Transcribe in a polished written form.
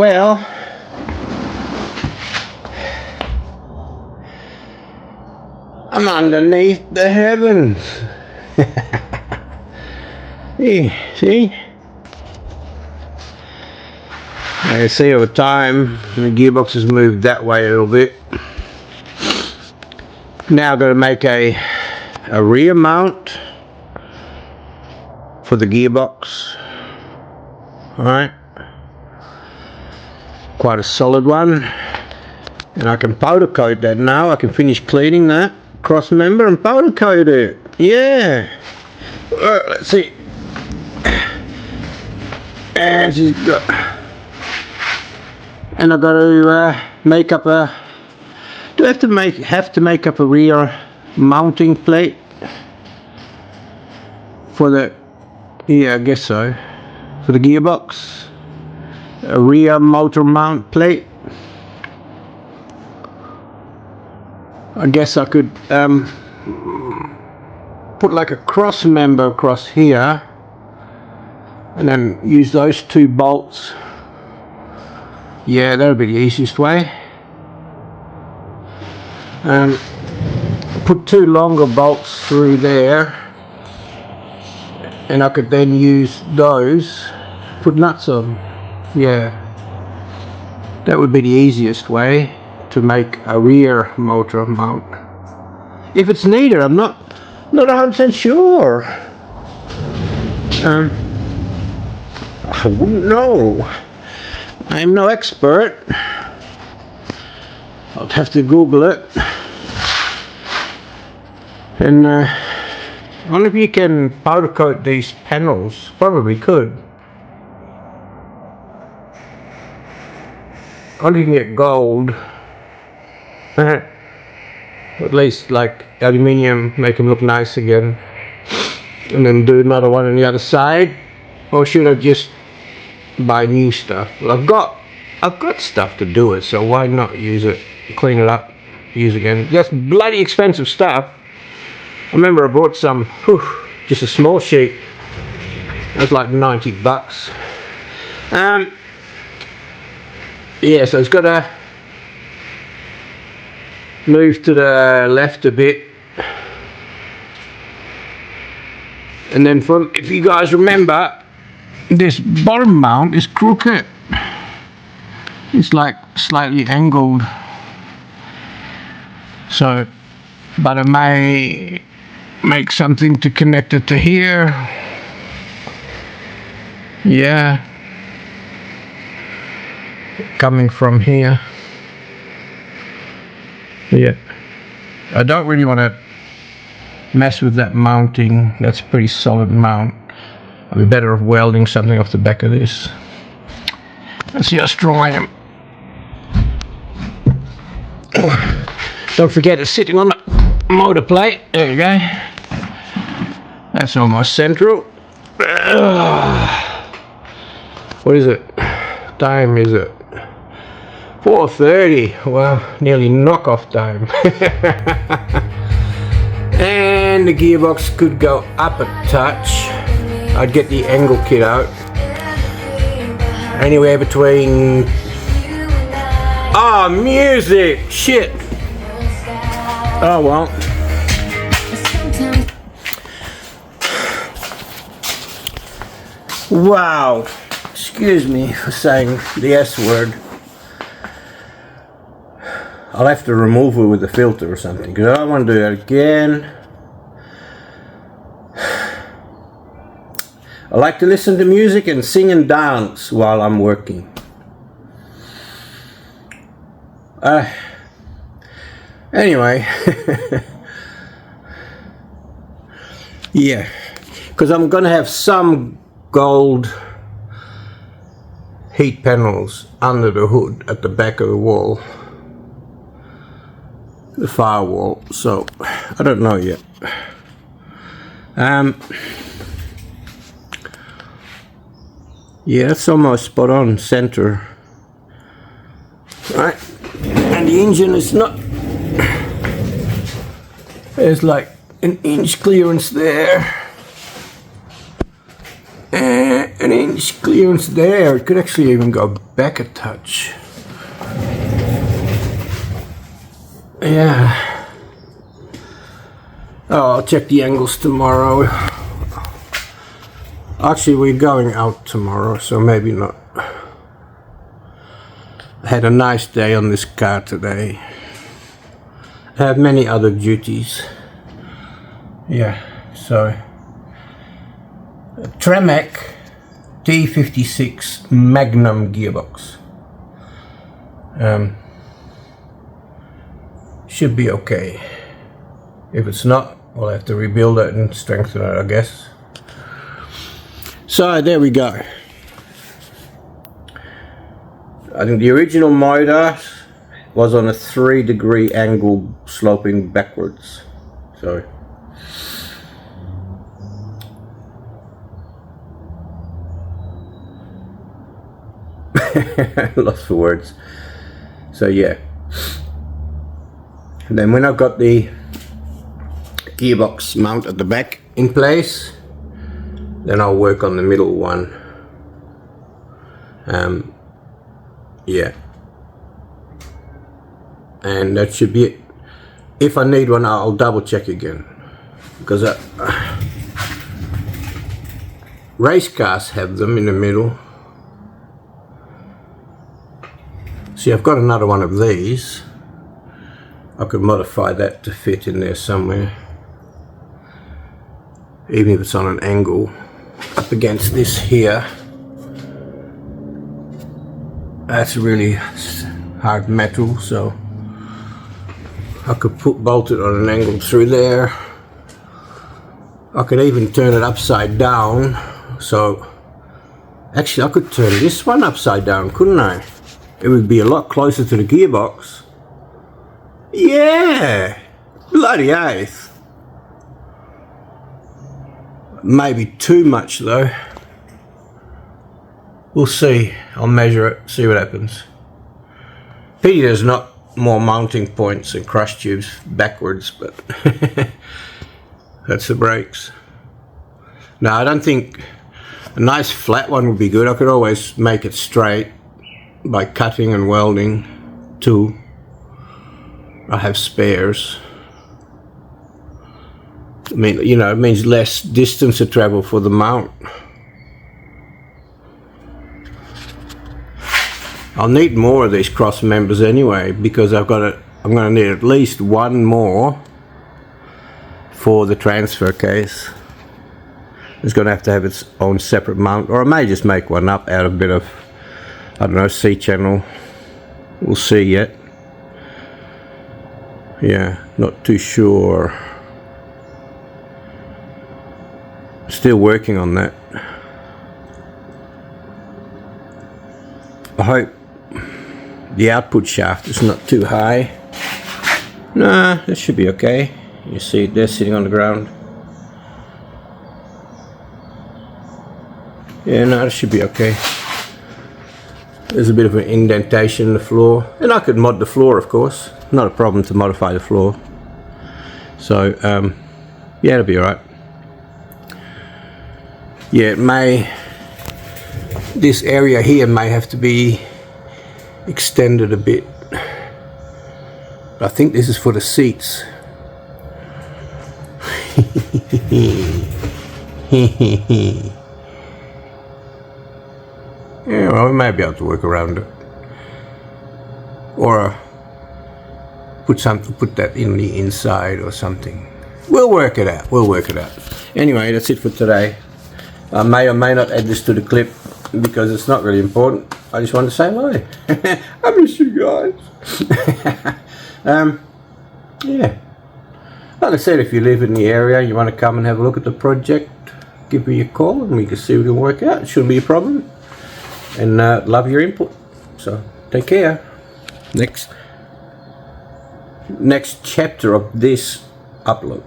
Well, I'm underneath the heavens. See? I can see over time the gearbox has moved that way a little bit. Now I'm going to make a rear mount for the gearbox. Alright. Quite a solid one. And I can powder coat that now. I can finish cleaning that cross member and powder coat it. Yeah. Alright, let's see. And she's got... And I've got to make up a... Do I have to make up a rear mounting plate for the... Yeah, I guess so. For the gearbox. A rear motor mount plate. I guess I could put like a cross member across here and then use those two bolts. Yeah, that would be the easiest way. Put two longer bolts through there, and I could then use those, put nuts on. Yeah, that would be the easiest way to make a rear motor mount. If it's needed, I'm not 100% sure. I wouldn't know. I'm no expert. I'll have to Google it. And I wonder if you can powder coat these panels. Probably could. I wonder if you can get gold. At least like aluminium, make them look nice again. And then do another one on the other side. Or should I just buy new stuff? Well, I've got stuff to do it, so why not use it, clean it up, use it again. That's bloody expensive stuff. I remember I bought some, just a small sheet. It was like $90. Yeah, so it's got to move to the left a bit. And then if you guys remember, this bottom mount is crooked. It's like slightly angled. So, but I may make something to connect it to here. Yeah. Coming from here. Yeah. I don't really want to mess with that mounting. That's a pretty solid mount. I'll be better off welding something off the back of this. Let's see how strong I am. Don't forget it's sitting on the motor plate. There you go. That's almost central. What is it? Time is it? 4:30. Well, nearly knockoff time. And the gearbox could go up a touch. I'd get the angle kit out. Anywhere between... Oh, music! Shit! Oh well. Wow. Excuse me for saying the S word. I'll have to remove it with a filter or something, because I don't want to do that again. I like to listen to music and sing and dance while I'm working. Anyway. Yeah, because I'm going to have some gold heat panels under the hood at the back of the wall, the firewall, so I don't know yet. Yeah, that's almost spot on center. Right, and the engine is not, there's like an inch clearance there. an inch clearance there. It could actually even go back a touch. Yeah. Oh, I'll check the angles tomorrow. Actually, we're going out tomorrow, so maybe not. I had a nice day on this car today. I have many other duties. Yeah, so Tremec T56 Magnum gearbox. Should be okay. If it's not, we'll have to rebuild it and strengthen it, I guess. So there we go. I think the original motor was on a 3-degree angle sloping backwards. So lost for words. So yeah. And then when I've got the gearbox mount at the back in place, then I'll work on the middle one. Yeah, and that should be it. If I need one, I'll double check again, because race cars have them in the middle. See, I've got another one of these. I could modify that to fit in there somewhere, even if it's on an angle up against this here. That's really hard metal, so I could bolt it on an angle through there. I could even turn it upside down, so actually I could turn this one upside down, couldn't I? It would be a lot closer to the gearbox. Yeah, bloody oath. Maybe too much though. We'll see. I'll measure it, see what happens. Pity there's not more mounting points and crush tubes backwards, but that's the brakes. No, I don't think a nice flat one would be good. I could always make it straight by cutting and welding too. I have spares. I mean, you know, it means less distance to travel for the mount. I'll need more of these cross members anyway, because I'm going to need at least one more for the transfer case. It's going to have its own separate mount, or I may just make one up out of a bit of, I don't know, C-channel. We'll see yet. Yeah, not too sure. Still working on that. I hope the output shaft is not too high. Nah, this should be okay. You see it there sitting on the ground. Yeah, no, it should be okay. There's a bit of an indentation in the floor, and I could mod the floor, of course. Not a problem to modify the floor. So yeah, it'll be alright. Yeah, it may, this area here may have to be extended a bit. I think this is for the seats. Yeah, well, we may be able to work around it, or put that in the inside or something. We'll work it out. We'll work it out. Anyway, that's it for today. I may or may not add this to the clip because it's not really important. I just want to say hi. I miss you guys. Yeah. Like I said, if you live in the area, you want to come and have a look at the project, give me a call and we can see if we can work out. It shouldn't be a problem. And love your input. So take care. Next chapter of this upload.